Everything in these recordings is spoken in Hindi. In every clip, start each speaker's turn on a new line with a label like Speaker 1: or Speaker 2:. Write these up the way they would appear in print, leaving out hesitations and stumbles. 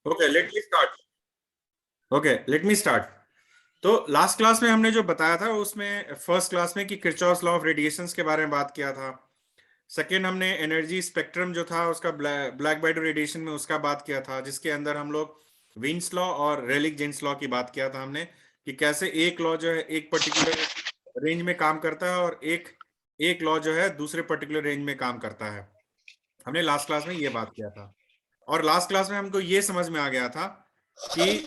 Speaker 1: Okay let me start. Okay let me start. तो लास्ट क्लास में हमने जो बताया था उसमें फर्स्ट क्लास में कि किरचॉफ्स लॉ ऑफ रेडिएशंस के बारे में बात किया था। सेकेंड हमने एनर्जी स्पेक्ट्रम जो था उसका ब्लैक बाइडो रेडिएशन में उसका बात किया था, जिसके अंदर हम लोग विन्स लॉ और रेलिक जेन्स लॉ की बात किया था हमने, कि कैसे एक लॉ जो है एक पर्टिकुलर रेंज में काम करता है और एक एक लॉ जो है दूसरे पर्टिकुलर रेंज में काम करता है। हमने लास्ट क्लास में ये बात किया था और लास्ट क्लास में हमको ये समझ में आ गया था कि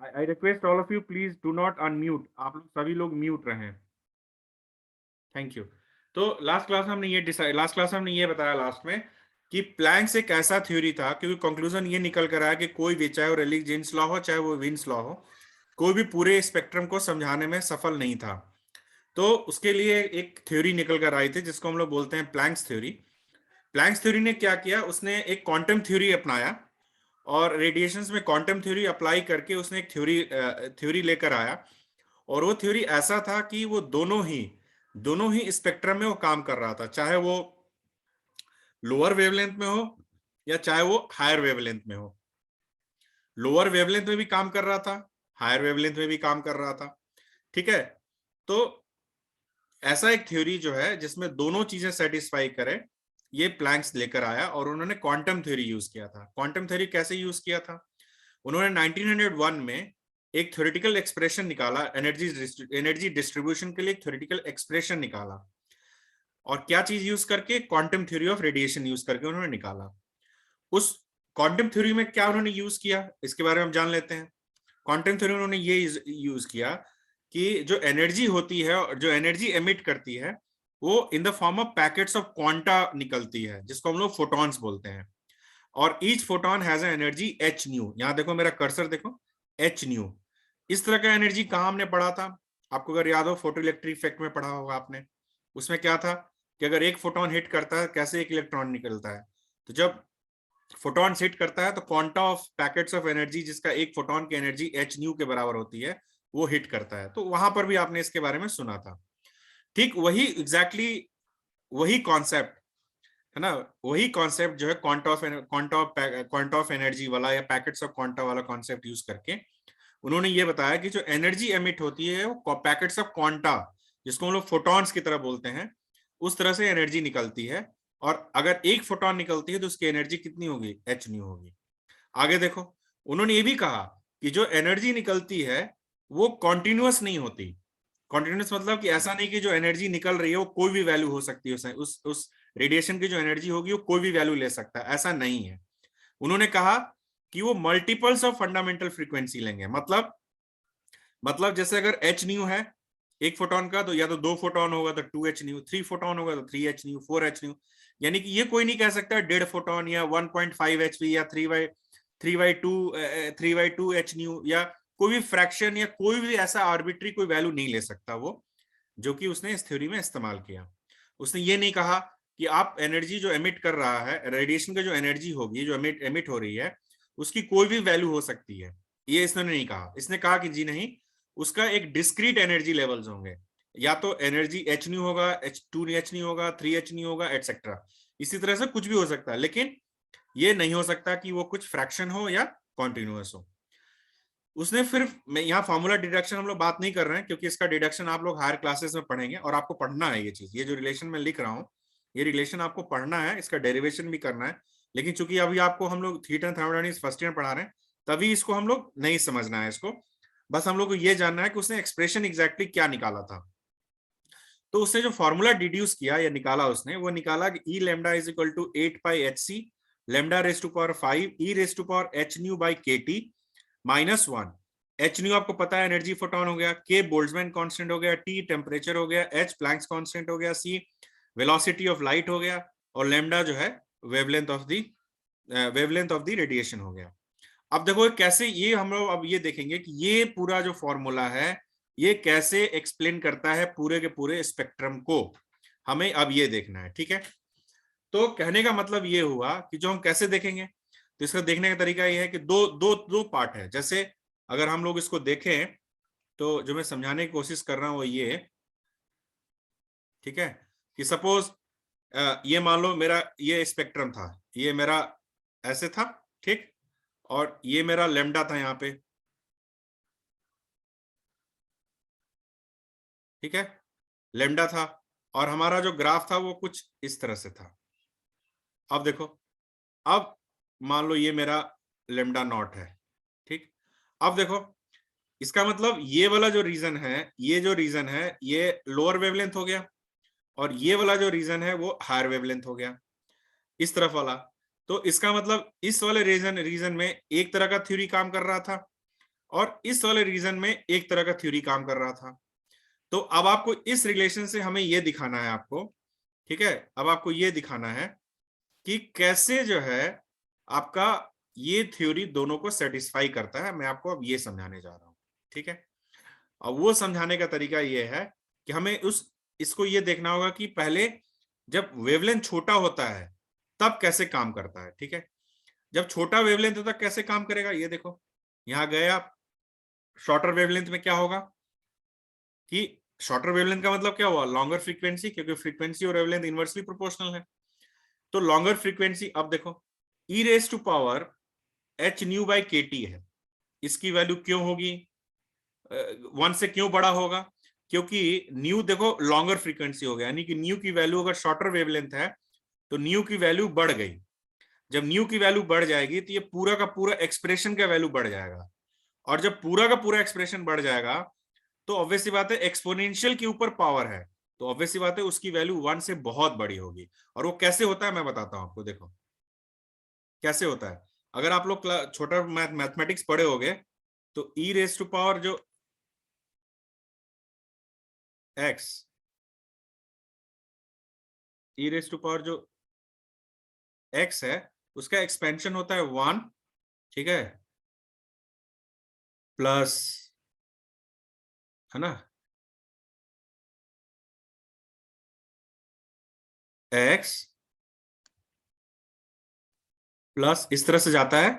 Speaker 1: I request all of you please do not unmute. आप लोग सभी लोग म्यूट रहें। Thank you. तो लास्ट क्लास में हमने ये बताया लास्ट में कि प्लैंक्स एक ऐसा थ्योरी था, क्योंकि कंक्लूजन ये निकल कर आया कि कोई भी, चाहे वो रेलिक जेन्स लॉ हो चाहे वो विन्स लॉ हो, कोई भी पूरे स्पेक्ट्रम को समझाने में सफल नहीं था। तो उसके लिए एक थ्योरी निकल कर आई थी जिसको हम लोग बोलते हैं प्लैंक्स थ्योरी। प्लैंक्स थ्योरी ने क्या किया, उसने एक क्वांटम थ्योरी अपनाया और रेडिएशंस में क्वांटम थ्योरी अप्लाई करके उसने एक थ्योरी थ्योरी लेकर आया। और वो थ्योरी ऐसा था कि वो दोनों ही स्पेक्ट्रम में वो काम कर रहा था, चाहे वो लोअर वेवलेंथ में हो या चाहे वो हायर वेवलेंथ में हो। लोअर वेवलेंथ में भी काम कर रहा था, हायर वेवलेंथ में भी काम कर रहा था। ठीक है। तो ऐसा एक थ्योरी जो है जिसमें दोनों चीजें सेटिस्फाई करे, ये प्लैंक्स लेकर आया और उन्होंने क्वांटम थ्योरी यूज किया था। क्वांटम थ्योरी कैसे यूज किया था? उन्होंने 1901 में एक थ्योरेटिकल एक्सप्रेशन निकाला, एनर्जी डिस्ट्रीब्यूशन के लिए एक थ्योरेटिकल एक्सप्रेशन निकाला। और क्या चीज यूज करके? Quantum theory of radiation use करके उन्होंने निकाला। उस क्वांटम थ्योरी में क्या उन्होंने यूज किया, इसके बारे में हम जान लेते हैं। क्वांटम थ्योरी में उन्होंने ये यूज किया कि जो एनर्जी होती है और जो एनर्जी एमिट करती है वो in the form of packets of quanta निकलती है, जिसको हम लोग फोटॉन्स बोलते हैं। और each photon has an energy H new. यहां देखो, मेरा कर्सर देखो, एच न्यू। इस तरह का एनर्जी कहां हमने पढ़ा था? आपको अगर याद हो, फोटो इलेक्ट्रिक इफेक्ट में पढ़ा होगा आपने। उसमें क्या था कि अगर एक फोटोन हिट करता है कैसे एक इलेक्ट्रॉन निकलता है। तो जब फोटोन हिट करता है तो quanta of packets of energy, जिसका एक फोटोन की एनर्जी एच न्यू के बराबर होती है, वो हिट करता है। तो वहां पर भी आपने इसके बारे में सुना था। ठीक वही एग्जैक्टली वही कॉन्सेप्ट है ना, वही कॉन्सेप्ट जो है क्वांटा ऑफ एनर्जी वाला या पैकेट्स ऑफ क्वांटा वाला कॉन्सेप्ट यूज करके उन्होंने ये बताया कि जो एनर्जी एमिट होती है वो पैकेट्स ऑफ क्वांटा, जिसको हम लोग फोटॉन्स की तरह बोलते हैं, उस तरह से एनर्जी निकलती है। और अगर एक फोटोन निकलती है तो उसकी एनर्जी कितनी होगी? एच न्यू होगी। आगे देखो, उन्होंने ये भी कहा कि जो एनर्जी निकलती है वो कॉन्टिन्यूअस नहीं होती। कॉन्टिन्यूस मतलब कि ऐसा नहीं कि जो एनर्जी निकल रही है वो कोई भी वैल्यू हो सकती है, उस रेडिएशन की जो एनर्जी होगी वो कोई भी वैल्यू ले सकता है, ऐसा नहीं है। उन्होंने कहा कि वो मल्टीपल्स ऑफ फंडामेंटल फ्रीक्वेंसी लेंगे। मतलब जैसे अगर एच न्यू है एक फोटोन का, तो या तो दो फोटोन होगा तो two h nu, three photon होगा तो three h nu, four h nu. यानी कि ये कोई नहीं कह सकता डेढ़ फोटोन या 1.5 एच या three by two h new, या कोई भी फ्रैक्शन या कोई भी ऐसा आर्बिट्री कोई वैल्यू नहीं ले सकता वो, जो कि उसने इस थ्योरी में इस्तेमाल किया। उसने ये नहीं कहा कि आप एनर्जी जो एमिट कर रहा है, रेडिएशन का जो एनर्जी होगी जो एमिट हो रही है, उसकी कोई भी वैल्यू हो सकती है, ये इसने नहीं कहा। इसने कहा कि जी नहीं, उसका एक डिस्क्रीट एनर्जी लेवल्स होंगे, या तो एनर्जी एच न्यू होगा, एच टू एच न्यू होगा, थ्री एच न्यू होगा, एटसेट्रा। इसी तरह से कुछ भी हो सकता है, लेकिन ये नहीं हो सकता कि वो कुछ फ्रैक्शन हो या कॉन्टिन्यूअस हो। उसने फिर, मैं यहाँ फॉर्मूला डिडक्शन हम लोग बात नहीं कर रहे हैं, क्योंकि इसका डिडक्शन आप लोग हायर क्लासेस में पढ़ेंगे और आपको पढ़ना है ये चीज। ये जो रिलेशन मैं लिख रहा हूँ, ये रिलेशन आपको पढ़ना है, इसका डेरिवेशन भी करना है। लेकिन चूंकि अभी आपको हम लोग theta and thermodynamics first year पढ़ा रहे हैं, तभी इसको हम लोग नहीं समझना है इसको। बस हम लोग को ये जानना है कि उसने एक्सप्रेशन एग्जैक्टली क्या निकाला था। तो उसने जो फॉर्मूला डिड्यूस किया या निकाला, उसने वो निकाला कि e lambda is equal to 8 pi h c lambda raise to power 5 e raise to power h nu by k T -1। H nu आपको पता है एनर्जी फोटोन हो गया, के बोल्ट्जमैन कांस्टेंट हो गया, टी टेम्परेचर हो गया, एच प्लैंक्स कांस्टेंट हो गया, सी वेलोसिटी ऑफ लाइट हो गया, और लेमडा जो है वेवलेंथ ऑफ द रेडिएशन हो गया। अब देखो कैसे ये हम लोग अब ये देखेंगे कि ये पूरा जो फॉर्मूला है ये कैसे एक्सप्लेन करता है पूरे के पूरे स्पेक्ट्रम को, हमें अब ये देखना है। ठीक है। तो कहने का मतलब ये हुआ कि जो हम कैसे देखेंगे, तो इसका देखने का तरीका ये है कि दो दो दो पार्ट है। जैसे अगर हम लोग इसको देखें तो जो मैं समझाने की कोशिश कर रहा हूं वो ये, ठीक है, कि सपोज ये मान लो मेरा ये स्पेक्ट्रम था, ये मेरा ऐसे था, ठीक, और ये मेरा लेमडा था यहाँ पे, ठीक है, लेमडा था, और हमारा जो ग्राफ था वो कुछ इस तरह से था। अब देखो, अब मान लो ये मेरा लेमडा नॉट है, ठीक। अब देखो, इसका मतलब ये वाला जो रीजन है, ये जो रीजन है ये लोअर वेवलेंथ हो गया, और ये वाला जो रीजन है वो हायर वेवलेंथ हो गया, इस तरफ वाला। तो इसका मतलब इस वाले रीजन में एक तरह का थ्योरी काम कर रहा था, और इस वाले रीजन में एक तरह का थ्योरी काम कर रहा था। तो अब आपको इस रिलेशन से हमें ये दिखाना है आपको, ठीक है, अब आपको ये दिखाना है कि कैसे जो है आपका ये थ्योरी दोनों को सेटिस्फाई करता है। मैं आपको अब ये समझाने जा रहा हूं, ठीक है। अब वो समझाने का तरीका ये है कि हमें इसको ये देखना होगा कि पहले जब वेवलेंथ छोटा होता है तब कैसे काम करता है, ठीक है। जब छोटा वेवलेंथ होता है कैसे काम करेगा, ये देखो, यहां गए आप, शॉर्टर वेवलेंथ में क्या होगा कि शॉर्टर वेवलेंथ का मतलब क्या हुआ, लॉन्गर फ्रीक्वेंसी, क्योंकि फ्रीक्वेंसी और वेवलेंथ इनवर्सली प्रोपोर्शनल है। तो लॉन्गर फ्रीक्वेंसी, अब देखो, e raise to power h nu by k T है, इसकी वैल्यू क्यों होगी, 1 से क्यों बड़ा होगा, क्योंकि न्यू देखो लॉन्गर फ्रीक्वेंसी हो गया, यानी कि न्यू की वैल्यू अगर शॉर्टर वेवलेंथ है तो न्यू की वैल्यू बढ़ गई। जब न्यू की वैल्यू बढ़ जाएगी तो ये पूरा का पूरा एक्सप्रेशन का वैल्यू बढ़ जाएगा, और जब पूरा का पूरा एक्सप्रेशन बढ़ जाएगा तो ऑब्वियस सी बात है एक्सपोनेंशियल के ऊपर पावर है, तो ऑब्वियस सी बात है उसकी वैल्यू 1 से बहुत बड़ी होगी। और वो कैसे होता है मैं बताता हूं आपको, देखो कैसे होता है। अगर आप लोग छोटा मैथमेटिक्स पढ़े होगे तो ई रेज टू पावर जो x, e raise to power जो एक्स है उसका एक्सपेंशन होता है 1, ठीक है, प्लस, है ना, एक्स प्लस इस तरह से जाता है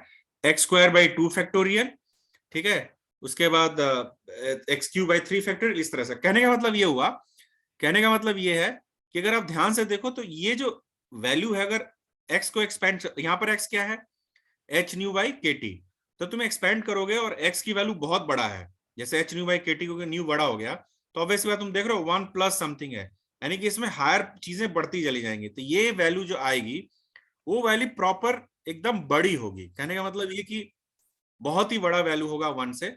Speaker 1: एक्स स्क्वायर बाई 2 फैक्टोरियल, ठीक है, उसके बाद एक्स क्यू बाई 3 फैक्टोरियल, इस तरह से। कहने का मतलब ये हुआ, कहने का मतलब ये है कि अगर आप ध्यान से देखो तो ये जो वैल्यू है, अगर एक्स को एक्सपेंड, यहाँ पर एक्स क्या है, H nu by k T, तो तुम एक्सपेंड करोगे और एक्स की वैल्यू बहुत बड़ा है, जैसे H nu by k T को न्यू बड़ा हो गया, तो ऑब्वियस बात तुम देख रहे हो 1 प्लस समथिंग है, यानी कि इसमें हायर चीजें बढ़ती चली जाएंगी, तो ये वैल्यू जो आएगी वो वैल्यू प्रॉपर एकदम बड़ी होगी। कहने का मतलब ये कि बहुत ही बड़ा वैल्यू होगा 1 से,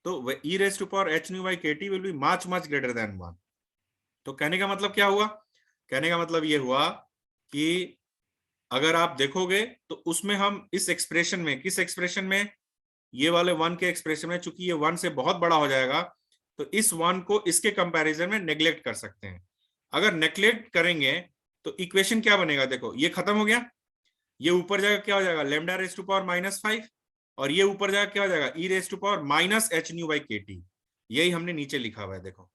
Speaker 1: तो e raise to power h nu by k T will be much much greater than 1। तो कहने का मतलब क्या हुआ, कहने का मतलब ये हुआ कि अगर आप देखोगे तो उसमें हम इस एक्सप्रेशन में, किस एक्सप्रेशन में, ये वाले 1 के एक्सप्रेशन में, चूंकि ये 1 से बहुत बड़ा हो जाएगा तो इस 1 को इसके कंपैरिजन में नेग्लेक्ट कर सकते हैं। अगर नेग्लेक्ट करेंगे तो इक्वेशन क्या बनेगा, देखो ये खत्म हो गया, ये ऊपर जाएगा क्या हो जाएगा, लेमडा रेज टू पावर -5, और ये ऊपर जाएगा क्या हो जाएगा, e raise to power minus h nu by k T. यही हमने नीचे लिखा हुआ है, देखो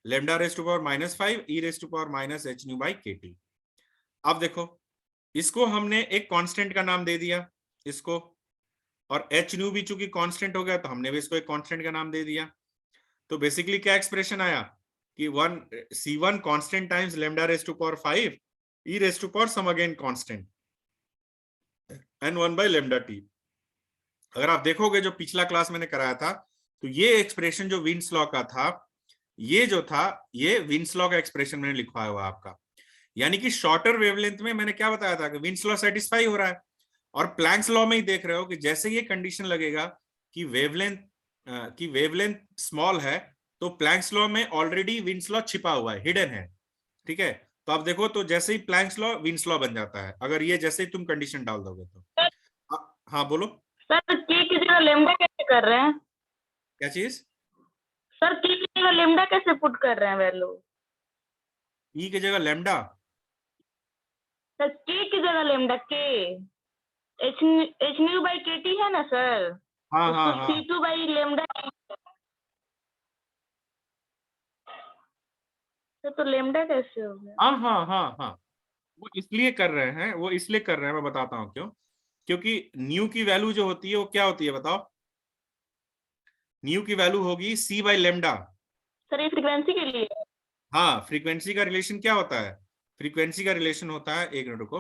Speaker 1: lambda raise to power -5, e raise to power minus h nu by k T. अब देखो, इसको हमने एक कांस्टेंट का नाम दे दिया इसको, और एच न्यू भी चूंकि कांस्टेंट हो गया तो हमने भी इसको एक कांस्टेंट का नाम दे दिया। तो बेसिकली क्या एक्सप्रेशन आया कि 1 C1 constant times lambda raise to power 5 e raise to power sum again constant n 1 by lambda t. अगर आप देखोगे जो पिछला क्लास मैंने कराया था तो ये एक्सप्रेशन जो विंस लॉ का था, ये जो था ये विंस लॉ का एक्सप्रेशन मैंने लिखवाया हुआ आपका, यानी कि शॉर्टर वेवलेंथ में मैंने क्या बताया था कि विंस लॉ सेटिस्फाई हो रहा है, और प्लैंक्स लॉ में ही देख रहे हो कि जैसे ये कंडीशन लगेगा कि वेवलेंथ स्मॉल है, तो प्लैंक्स लॉ में ऑलरेडी विंस लॉ छिपा हुआ है, हिडन है, ठीक है। तो आप देखो तो जैसे ही प्लैंक्स लॉ विंस लॉ बन जाता है, अगर ये जैसे ही तुम कंडीशन डाल दोगे तो। हाँ बोलो
Speaker 2: सर, के की जगह लेमडा कैसे कर रहे हैं?
Speaker 1: क्या चीज,
Speaker 2: सर, के की जगह लेमडा कैसे पुट कर रहे हैं वैल्यू?
Speaker 1: ई की जगह लेमडा,
Speaker 2: सर, के की जगह लेमडा, के H nu by k T है ना सर,
Speaker 1: हाँ हाँ
Speaker 2: उसको
Speaker 1: हाँ
Speaker 2: C2 बाई लेमडा। तो लेमडा कैसे हो गया?
Speaker 1: हाँ हाँ हाँ हाँ, वो इसलिए कर रहे हैं, वो इसलिए कर रहे हैं, मैं बताता हूँ क्यों। क्योंकि न्यू की वैल्यू जो होती है वो क्या होती है बताओ, न्यू की वैल्यू होगी सी बाई लेमडा।
Speaker 2: सर ये फ्रीक्वेंसी के लिए है।
Speaker 1: हाँ, फ्रीक्वेंसी का रिलेशन क्या होता है? फ्रीक्वेंसी का रिलेशन होता है, एक मिनट रुको,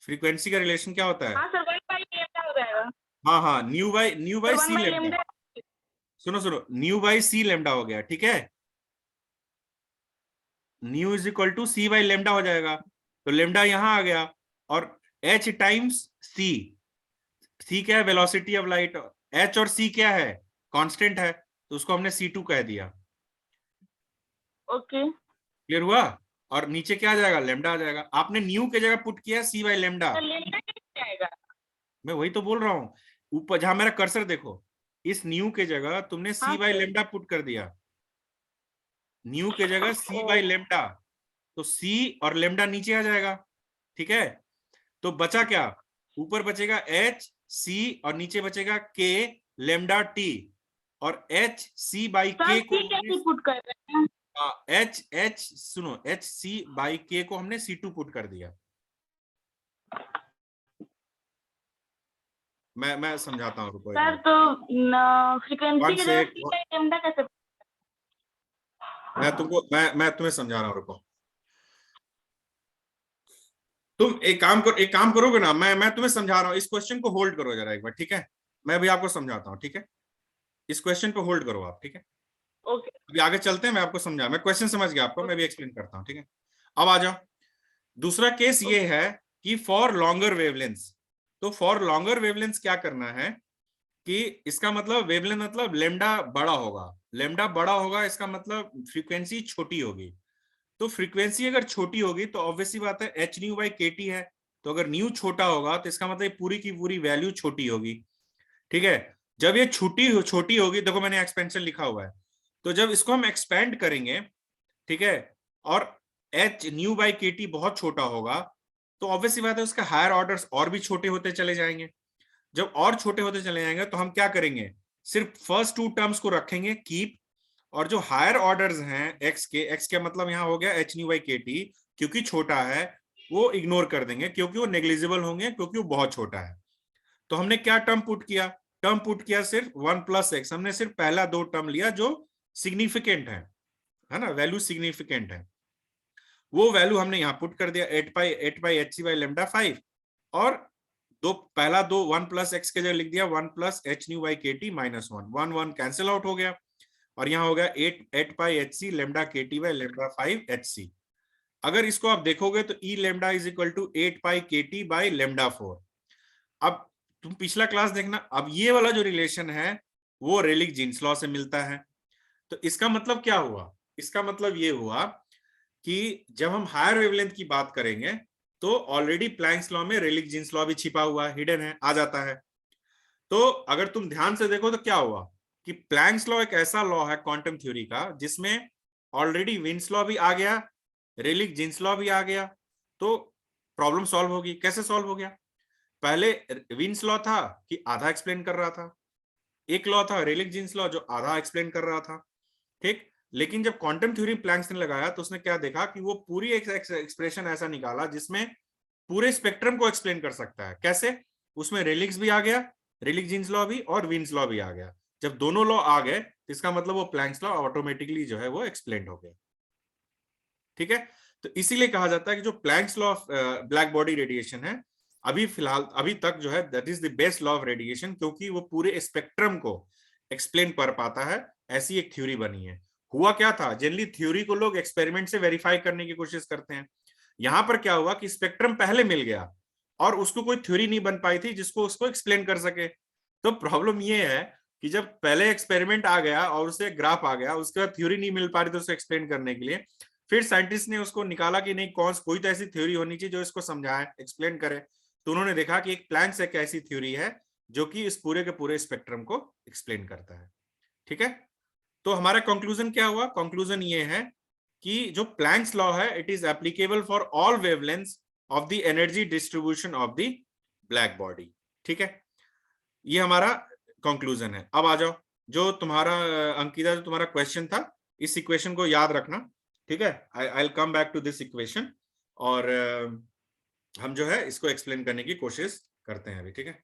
Speaker 1: फ्रीक्वेंसी का रिलेशन क्या होता है?
Speaker 2: हाँ सर 1/लेमडा हो जाएगा।
Speaker 1: हाँ हाँ, nu
Speaker 2: sir
Speaker 1: by
Speaker 2: one
Speaker 1: c
Speaker 2: by
Speaker 1: lambda.
Speaker 2: Lambda.
Speaker 1: सुनो सुनो, न्यू बाई सी लेमडा हो गया, ठीक है। Nu is equal to c by lambda हो जाएगा, तो लेमडा यहां आ गया, और एच टाइम्स सी। सी क्या है? Velocity of light. एच और सी क्या है? कांस्टेंट है, तो उसको हमने सी टू कह दिया।
Speaker 2: ओके।
Speaker 1: क्लियर हुआ? और नीचे क्या आ जाएगा? लेमडा आ जाएगा। आपने न्यू के जगह पुट किया सी बाई लेमडा।
Speaker 2: सर लेमडा कैसे आएगा?
Speaker 1: मैं वही तो बोल रहा हूँ, ऊपर जहां मेरा कर्सर देखो, इस न्यू के जगह तुमने सी
Speaker 2: हाँ
Speaker 1: बाई
Speaker 2: सर।
Speaker 1: लेमडा पुट कर दिया। न्यू के जगह सी
Speaker 2: ओ।
Speaker 1: बाई लेमडा, तो सी और लेमडा नीचे आ जाएगा, ठीक है। तो बचा क्या? ऊपर बचेगा एच सी, और नीचे बचेगा के लेमडा टी। और एच सी बाई
Speaker 2: सर
Speaker 1: के को
Speaker 2: सी
Speaker 1: हमने,
Speaker 2: कैसे पुट कर रहे हैं?
Speaker 1: एच एच सुनो, एच सी बाई के को हमने सी टू पुट कर दिया। मैं समझाता हूँ, रुको एक
Speaker 2: सर
Speaker 1: मिनट।
Speaker 2: तो फ्रीक्वेंसी
Speaker 1: वन
Speaker 2: की
Speaker 1: से
Speaker 2: जगह सी बाई लेमडा कैसे?
Speaker 1: मैं तुम्हें समझा रहा हूँ, रुको। तुम एक काम करोगे ना, मैं तुम्हें समझा रहा हूँ, इस क्वेश्चन को होल्ड करो जरा एक बार, ठीक है। मैं भी आपको समझाता हूँ, ठीक है। इस क्वेश्चन पे होल्ड करो आप, ठीक है।
Speaker 2: ओके।
Speaker 1: अभी आगे चलते हैं, मैं आपको समझा, मैं क्वेश्चन समझ गया आपको, मैं भी एक्सप्लेन करता हूँ, ठीक है। अब आ जाओ, दूसरा केस ये है कि फॉर लॉन्गर वेवलेंथ। तो फॉर लॉन्गर वेवलेंथ क्या करना है कि इसका मतलब वेवलेंथ मतलब लेमडा बड़ा होगा। लेमडा बड़ा होगा इसका मतलब फ्रीक्वेंसी छोटी होगी। तो फ्रीक्वेंसी अगर छोटी होगी तो ऑब्वियसली बात है H nu by k T है। तो अगर न्यू छोटा होगा तो इसका मतलब पूरी की पूरी वैल्यू छोटी होगी, ठीक है। जब ये छोटी छोटी होगी, देखो मैंने एक्सपेंशन लिखा हुआ है, तो जब इसको हम एक्सपेंड करेंगे, ठीक है, और H nu by k T बहुत छोटा होगा, तो ऑब्वियसली बात है उसके हायर ऑर्डर्स और भी छोटे होते चले जाएंगे। जब और छोटे होते चले जाएंगे तो हम क्या करेंगे? सिर्फ फर्स्ट टू टर्म्स को रखेंगे कीप, और जो हायर ऑर्डर्स हैं एक्स के मतलब यहां हो गया H nu by k T, क्योंकि छोटा है वो इग्नोर कर देंगे, क्योंकि वो नेग्लिजिबल होंगे, क्योंकि वो बहुत छोटा है। तो हमने क्या टर्म पुट किया? टर्म पुट किया सिर्फ वन प्लस एक्स। हमने सिर्फ पहला दो टर्म लिया जो सिग्निफिकेंट है ना, वैल्यू सिग्निफिकेंट है, वो वैल्यू हमने यहां पुट कर दिया, eight by h c by lambda 5। और दो पहला दो वन प्लस एक्स के जगह लिख दिया one plus h nu by k T minus one, one one cancel out हो गया, और यहाँ हो गया eight pi h c lambda k T by lambda 5 h c. अगर इसको आप देखोगे तो e lambda is equal to 8 pi k T by lambda 4। अब तुम पिछला क्लास देखना, अब ये वाला जो रिलेशन है वो रेलिक जीन्स लॉ से मिलता है। तो इसका मतलब क्या हुआ? इसका मतलब ये हुआ कि जब हम हायर वेवलेंथ की बात करेंगे तो ऑलरेडी प्लैंक्स लॉ में रेलिक जीन्स लॉ भी छिपा हुआ है, हिडन है, आ जाता है। तो अगर तुम ध्यान से देखो तो क्या हुआ कि प्लैंक्स लॉ एक ऐसा लॉ है क्वांटम थ्योरी का जिसमें ऑलरेडी विन्स लॉ भी आ गया, रेलिक जीन्स लॉ भी आ गया। तो प्रॉब्लम सॉल्व होगी। कैसे सॉल्व हो गया? पहले विन्स लॉ था कि आधा एक्सप्लेन कर रहा था, एक लॉ था रेलिक जीन्स लॉ जो आधा एक्सप्लेन कर रहा था, ठीक। लेकिन जब क्वांटम थ्योरी प्लैंक्स ने लगाया तो उसने क्या देखा कि वो पूरी एक एक्सप्रेशन ऐसा निकाला जिसमें पूरे स्पेक्ट्रम को एक्सप्लेन कर सकता है। कैसे? उसमें रेलिक्स भी आ गया, रेलिक जीन्स लॉ भी, और विन्स लॉ भी आ गया। जब दोनों लॉ आ गए तो इसका मतलब वो प्लैंक्स लॉ ऑटोमेटिकली जो है वो एक्सप्लेन हो गया, ठीक है। तो इसीलिए कहा जाता है कि जो planks law of black body radiation है अभी फिलहाल अभी तक जो है that is the best law of radiation, क्योंकि वो पूरे स्पेक्ट्रम को एक्सप्लेन कर पाता है। ऐसी एक थ्योरी बनी है। हुआ क्या था, जनरली थ्योरी को लोग एक्सपेरिमेंट से वेरीफाई करने की कोशिश करते हैं। यहां पर क्या हुआ कि स्पेक्ट्रम पहले मिल गया और उसको कोई थ्योरी नहीं बन पाई थी जिसको उसको एक्सप्लेन कर सके। तो प्रॉब्लम ये है कि जब पहले एक्सपेरिमेंट आ गया और उसे ग्राफ आ गया, उसके बाद थ्योरी नहीं मिल पा रही थी उसे एक्सप्लेन करने के लिए, फिर साइंटिस्ट ने उसको निकाला कि नहीं कोई तो ऐसी थ्योरी होनी चाहिए जो इसको समझाए, एक्सप्लेन करे। तो उन्होंने देखा कि एक प्लैंक्स एक ऐसी थ्योरी है जो कि इस पूरे के पूरे स्पेक्ट्रम को एक्सप्लेन करता है, ठीक है। तो हमारा कंक्लूजन क्या हुआ? कंक्लूजन ये है कि जो प्लैंक्स लॉ है it is applicable for all wavelengths of the energy distribution of the black body, ठीक है। ये हमारा कंक्लूजन है। अब आ जाओ, जो तुम्हारा अंकिता, जो तुम्हारा क्वेश्चन था, इस इक्वेशन को याद रखना, ठीक है। I will come back to this equation, और हम जो है इसको एक्सप्लेन करने की कोशिश करते हैं अभी, ठीक है।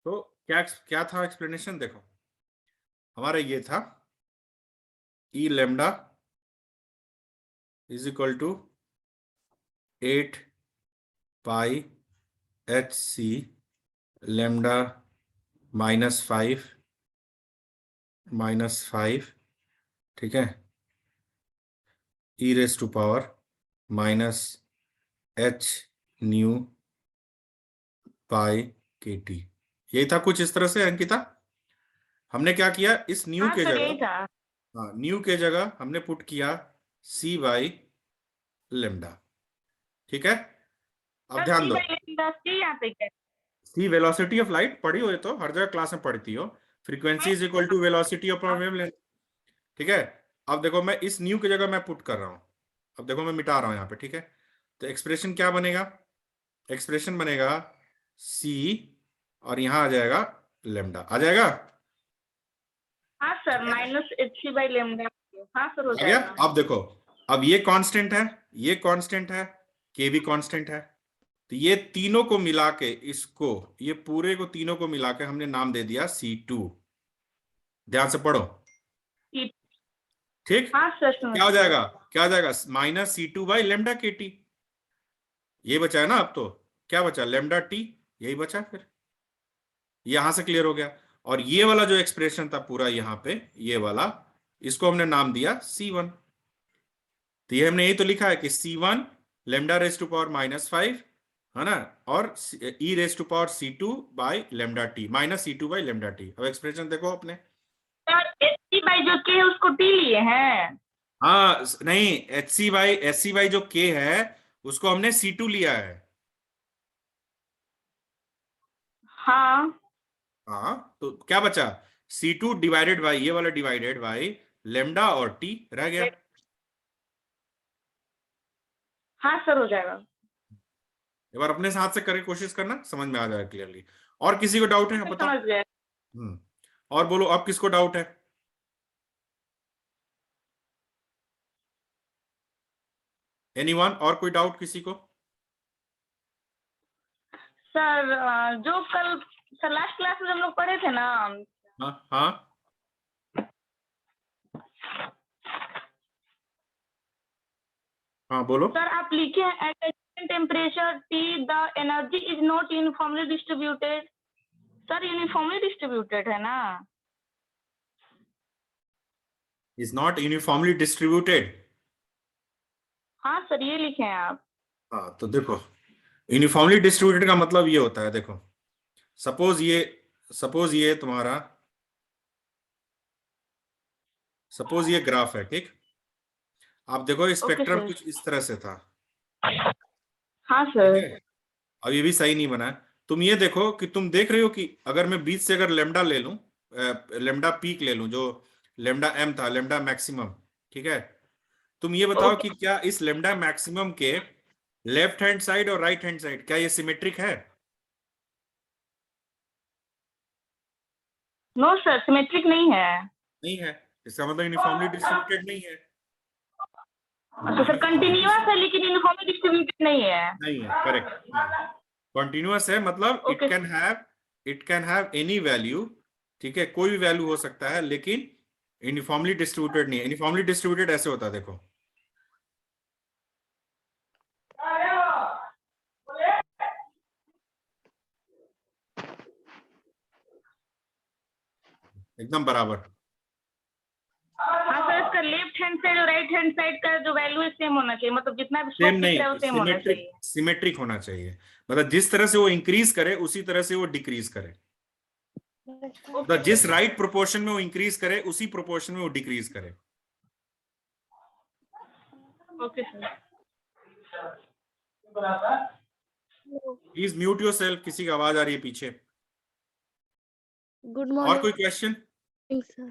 Speaker 1: तो क्या क्या था एक्सप्लेनेशन? देखो हमारा ये था e lambda is equal to 8 pi h c lambda -5 -5, ठीक है, e raise to power minus h nu pi k T. यही था कुछ इस तरह से अंकिता। हमने क्या किया, इस न्यू
Speaker 2: हाँ
Speaker 1: के
Speaker 2: सर
Speaker 1: जगह,
Speaker 2: यही था।
Speaker 1: हाँ न्यू के जगह हमने पुट किया सी बाई लेमडा, ठीक है। अब
Speaker 2: सर
Speaker 1: ध्यान
Speaker 2: सी
Speaker 1: दो,
Speaker 2: बाई लेमडा सी यहाँ पे क्या?
Speaker 1: सी वेलोसिटी ऑफ लाइट पढ़ी हो तो हर जगह क्लास में पढ़ती हो, frequency is equal to velocity of wavelength, ठीक है। अब देखो मैं इस न्यू की जगह मैं पुट कर रहा हूं, अब देखो मैं मिटा रहा हूं यहाँ पे, ठीक है। तो एक्सप्रेशन क्या बनेगा, एक्सप्रेशन बनेगा सी और यहां आ जाएगा लेमडा, आ जाएगा,
Speaker 2: हाँ सर
Speaker 1: ठीक है,
Speaker 2: minus h c by lambda. हाँ सर हो
Speaker 1: आ गया।
Speaker 2: जाएगा।
Speaker 1: अब देखो, अब ये कांस्टेंट है, ये कांस्टेंट है, के भी कांस्टेंट है, तो ये तीनों को मिला के, इसको ये पूरे को तीनों को मिला के हमने नाम दे दिया C2। ध्यान से पढ़ो, ठीक।
Speaker 2: हाँ सर
Speaker 1: तो
Speaker 2: समझ
Speaker 1: क्या हो
Speaker 2: गए।
Speaker 1: जाएगा, क्या हो जाएगा, -C2 by lambda k T, ये बचा है ना। अब तो क्या बचा, लेमडा टी, यही बचा, फिर यहां से क्लियर हो गया। और ये वाला जो एक्सप्रेशन था पूरा यहाँ पे, ये वाला, इसको हमने नाम दिया C1। तो ये हमने यही तो लिखा है कि C1 lambda raise to power -5 है ना, और e raise to power C2 by lambda T, -C2 by lambda T. अब एक्सप्रेशन देखो अपने,
Speaker 2: सर एच सी बाई जो के है उसको टी लिए हैं।
Speaker 1: हाँ नहीं, एच सी बाई जो के है उसको हमने C2 लिया है।
Speaker 2: हाँ
Speaker 1: हाँ, तो क्या बचा, C2 डिवाइडेड बाई ये वाला, डिवाइडेड बाई लेमडा और टी रह गया।
Speaker 2: हाँ सर हो जाएगा।
Speaker 1: एक बार अपने हाथ से करके कोशिश करना, समझ में आ जाएगा क्लियरली। और किसी को डाउट है,
Speaker 2: सर
Speaker 1: बताओ।
Speaker 2: समझ गए।
Speaker 1: और बोलो, अब किसको डाउट है? एनीवन, और कोई डाउट किसी को?
Speaker 2: सर जो कल सर लास्ट क्लास में हम लोग पढ़े थे ना,
Speaker 1: हाँ हाँ हाँ बोलो।
Speaker 2: सर आप लिखे हैं at temperature T the energy is not uniformly distributed. Sir uniformly distributed है ना?
Speaker 1: इज नॉट यूनिफॉर्मली डिस्ट्रीब्यूटेड,
Speaker 2: हाँ सर ये लिखे हैं आप।
Speaker 1: हाँ तो देखो, यूनिफॉर्मली डिस्ट्रीब्यूटेड का मतलब ये होता है, देखो सपोज ये तुम्हारा, सपोज ये ग्राफ है, ठीक। आप देखो
Speaker 2: ओके
Speaker 1: स्पेक्ट्रम
Speaker 2: सर।
Speaker 1: कुछ इस तरह से था,
Speaker 2: हाँ
Speaker 1: ठीक
Speaker 2: सर।
Speaker 1: है। अब ये भी सही नहीं बना है। तुम ये देखो कि तुम देख रहे हो कि अगर मैं बीच से अगर लेमडा ले लूं, लेमडा पीक ले लूं, जो लेमडा एम था, लेमडा मैक्सिमम, ठीक है। तुम ये बताओ
Speaker 2: ओके।
Speaker 1: कि क्या इस लेमडा मैक्सिमम के लेफ्ट हैंड साइड और राइट हैंड साइड क्या ये सिमेट्रिक है?
Speaker 2: नो सर सिमेट्रिक नहीं है।
Speaker 1: नहीं है, इसका मतलब यूनिफॉर्मली डिस्ट्रीब्यूटेड नहीं है।
Speaker 2: अच्छा सर कंटिन्यूअस है लेकिन यूनिफॉर्मली डिस्ट्रीब्यूटेड नहीं है।
Speaker 1: नहीं है, करेक्ट। कॉन्टिन्यूअस है, मतलब
Speaker 2: okay.
Speaker 1: It can have any value, ठीक है, कोई भी वैल्यू हो सकता है, लेकिन यूनिफॉर्मली डिस्ट्रीब्यूटेड नहीं है। यूनिफॉर्मली डिस्ट्रीब्यूटेड ऐसे होता है, देखो एकदम बराबर।
Speaker 2: हाँ सर इसका लेफ्ट हैंड साइड और राइट हैंड साइड का जो वैल्यू है सेम होना चाहिए, मतलब जितना भी
Speaker 1: सेम
Speaker 2: स्लोप दिख रहा है वो
Speaker 1: नहीं,
Speaker 2: सेम होना
Speaker 1: सिमेट्रिक,
Speaker 2: चाहिए।
Speaker 1: सिमेट्रिक होना चाहिए, मतलब जिस तरह से वो इंक्रीज करे उसी तरह से वो डिक्रीज करे, मतलब जिस राइट प्रोपोर्शन में वो इंक्रीज करे उसी प्रोपोर्शन में वो डिक्रीज करे।
Speaker 2: Okay sir.
Speaker 1: Please mute your self, किसी की आवाज आ रही है पीछे।
Speaker 3: गुड
Speaker 1: और कोई
Speaker 3: मॉर्निंग
Speaker 1: क्वेश्चन?
Speaker 3: सर।